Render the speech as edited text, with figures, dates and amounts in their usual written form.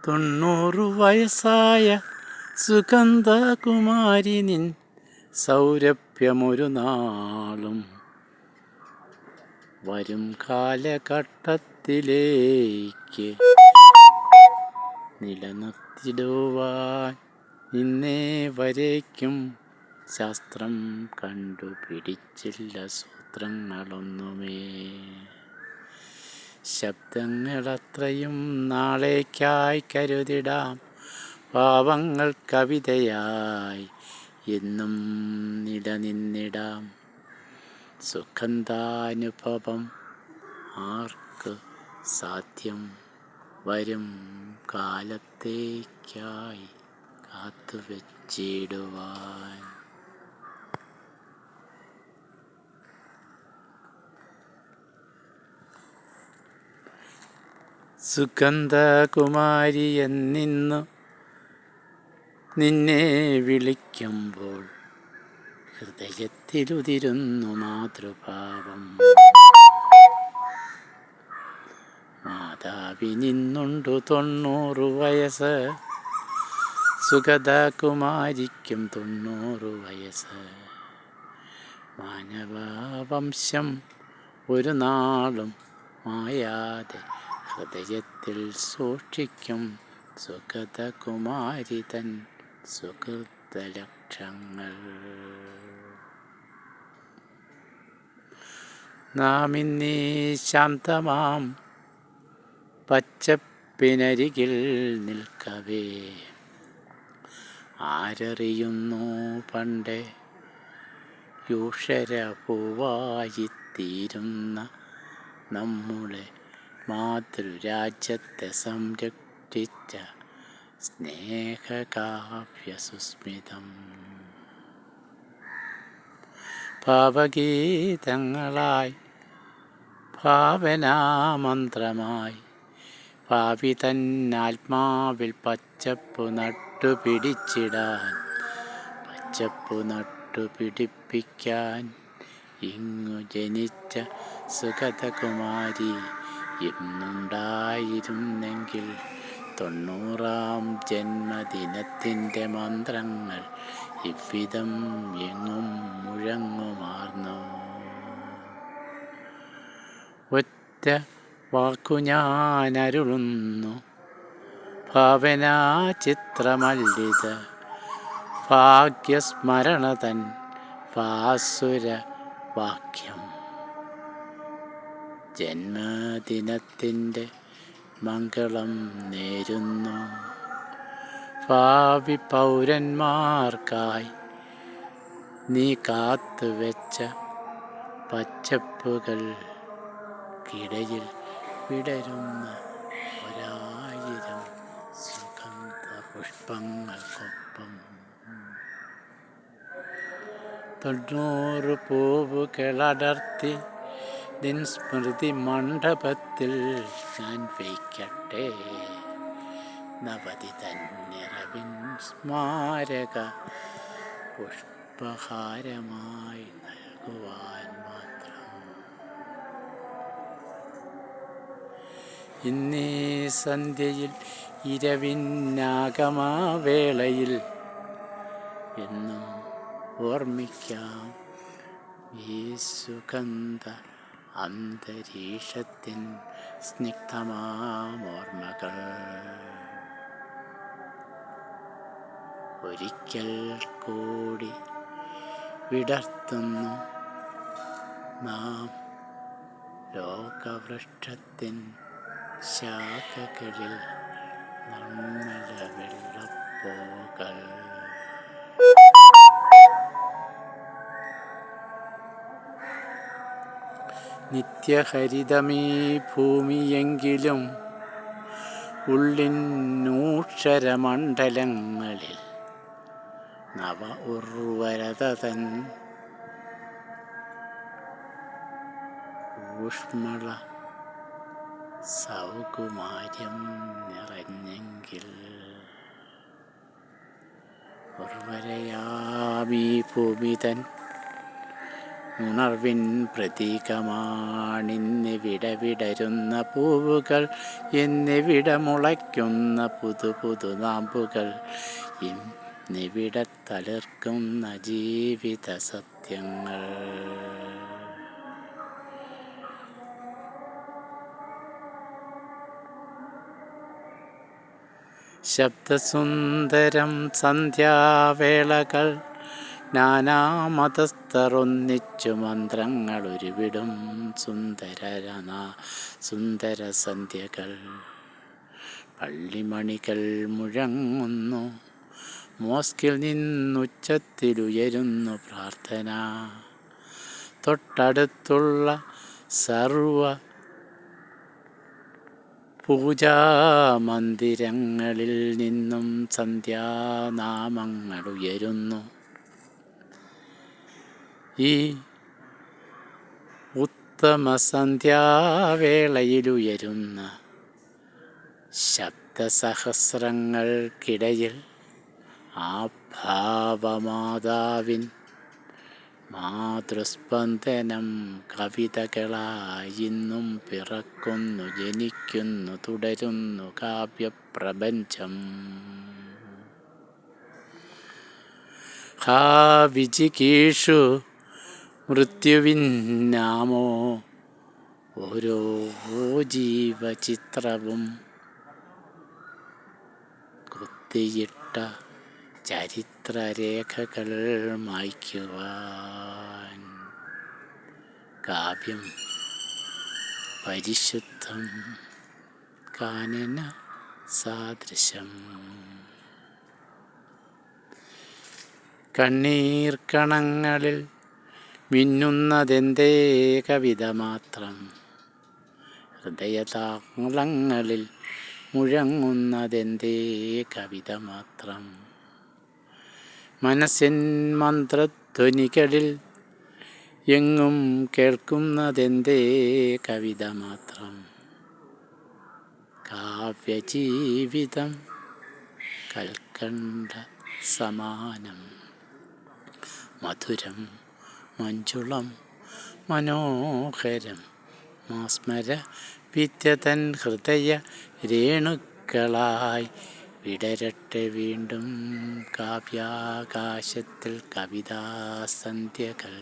90 വയസ്സായ സുഗന്ധകുമാരി നിൻ സൗരഭ്യമൊരു നാളും വരും കാലഘട്ടത്തിലേക്ക് നിലനിർത്തിടുവാൻ ഇന്നേ വരേക്കും ശാസ്ത്രം കണ്ടുപിടിച്ചില്ല സൂത്രങ്ങളൊന്നുമേ. ശബ്ദങ്ങളത്രയും നാളേക്കായി കരുതിടാം, ഭാവങ്ങൾ കവിതയായി എന്നും നിലനിന്നിടാം. സുഗന്ധാനുഭവം ആർക്ക് സാധ്യം, വരും കാലത്തേക്കായി കാത്തുവച്ചിടുവാൻ. സുഗന്ധകുമാരി എന്നിന്നു നിന്നെ വിളിക്കുമ്പോൾ ഹൃദയത്തിലുതിരുന്നു മാതൃഭാവം. മാതാവിനിന്നുണ്ടു 90 വയസ്സ്, സുഗതകുമാരിക്കും 90 വയസ്സ്. മാനവവംശം ഒരു നാളും മായാതെ ഹൃദയത്തിൽ സൂക്ഷിക്കും സുഗതകുമാരി തൻ സുഹൃതലക്ഷങ്ങൾ. നാം ഇന്നീ ശാന്തമാം പച്ചപ്പിനരികിൽ നിൽക്കവേ, ആരറിയുന്നു പണ്ടേ യൂഷരപൂവായിത്തീരുന്ന നമ്മുടെ മാതൃരാജ്യത്തെ സംരക്ഷിച്ച സ്നേഹകാവ്യസുസ്മിതം. ഭാവഗീതങ്ങളായി ഭാവനാമന്ത്രമായി ഭാവി തന്നാത്മാവിൽ പച്ചപ്പു നട്ടുപിടിച്ചിടാൻ, പച്ചപ്പു നട്ടുപിടിപ്പിക്കാൻ ഇങ്ങു ജനിച്ച സുഗതകുമാരി ഇന്നുണ്ടായിരുന്നെങ്കിൽ 90-ാം ജന്മദിനത്തിൻ്റെ മന്ത്രങ്ങൾ ഇவ்விധം എങ്ങും മുഴങ്ങുമാർന്നു. ഒറ്റ വാക്കു ഞാനരുളുന്നു, ഭാവനാ ചിത്രമല്ലിത ഭാഗ്യസ്മരണതൻ ഭാസുരവാക്യം. ജന്മദിനത്തിൻ്റെ മംഗളം നേരുന്നു ഭാവി പൗരന്മാർക്കായി, നീ കാത്തുവെച്ച പച്ചപ്പുകൾക്കിടയിൽ വിടരുന്ന 1000 സുഗന്ധ പുഷ്പങ്ങൾക്കൊപ്പം. 90 പൂവുകളടർത്തി നിൻ സ്മൃതി മണ്ഡപത്തിൽ ഞാൻ വയ്ക്കട്ടെ, നവതി തന്നിറവിൻ സ്മാരക പുഷ്പഹാരമായി നൽകുവാൻ മാത്രം. ഇന്നീ സന്ധ്യയിൽ ഇരവിന്നാഗമവേളയിൽ എന്നും ഓർമ്മിക്കാം ഈ സുഗന്ധ അന്തരീക്ഷത്തിൻ സ്നിഗ്ധമാമോർമ്മകൾ. ഒരിക്കൽ കൂടി വിടർത്തുന്നു നാം ലോകവൃക്ഷത്തിൻ ശാഖകളിൽ നിർമ്മല വെള്ളപ്പൂക്കൾ. നിത്യഹരിതമീ ഭൂമിയെങ്കിലും ഉള്ളിന്നൂക്ഷരമണ്ഡലങ്ങളിൽ നവ ഉർവരതൻ ഊഷ്മള സൗകുമാര്യം നിറഞ്ഞെങ്കിൽ. ഉർവരയാമീ ഭൂമി തൻ ഉണർവിൻ പ്രതീകമാണിന്നിവിടെ വിടരുന്ന പൂവുകൾ, എന്നിവിടെ മുളയ്ക്കുന്ന പുതു പുതു നാമ്പുകൾ, ഇന്നിവിടെ തളിർക്കുന്ന ജീവിത സത്യങ്ങൾ. ശബ്ദസുന്ദരം സന്ധ്യാവേളകൾ, നാനാമതസ്ഥർ ഒന്നിച്ചു മന്ത്രങ്ങൾ ഉരുവിടും സുന്ദര സന്ധ്യകൾ. പള്ളിമണികൾ മുഴങ്ങുന്നു, മോസ്കിൽ നിന്നുച്ചത്തിലുയരുന്നു പ്രാർത്ഥന. തൊട്ടടുത്തുള്ള സർവ പൂജാമന്ദിരങ്ങളിൽ നിന്നും സന്ധ്യാനാമങ്ങൾ ഉയരുന്നു. ഈ ഉത്തമ സന്ധ്യാവേളയിലുയരുന്ന ശബ്ദസഹസ്രങ്ങൾക്കിടയിൽ ആ ഭാവമാതാവിൻ മാതൃസ്പന്ദനം കവിതകളായിന്നും പിറക്കുന്നു, ജനിക്കുന്നു, തുടരുന്നു കാവ്യപ്രപഞ്ചം. ഹാ വിജിഗീഷു മൃത്യുവിന്നാമോ ഓരോ ജീവചിത്രവും കൊത്തിയിട്ട ചരിത്രരേഖകൾ മായ്ക്കുവാൻ. കാവ്യം പരിശുദ്ധം, കാനന സാദൃശം. കണ്ണീർക്കണങ്ങളിൽ മിന്നുന്നതെന്തേ കവിത മാത്രം, ഹൃദയതാളങ്ങളിൽ മുഴങ്ങുന്നതെന്തേ കവിത മാത്രം. മനസ്സിൻ മന്ത്രധ്വനികളിൽ എങ്ങും കേൾക്കുന്നതെന്തേ കവിത മാത്രം. കാവ്യജീവിതം കൽക്കണ്ട സമാനം, മധുരം മഞ്ജുളം മനോഹരം. മാസ്മര വിദ്യതൻ ഹൃദയ രേണുക്കളായി വിടരട്ടെ വീണ്ടും കാവ്യാകാശത്തിൽ കവിതാസന്ധ്യകൾ.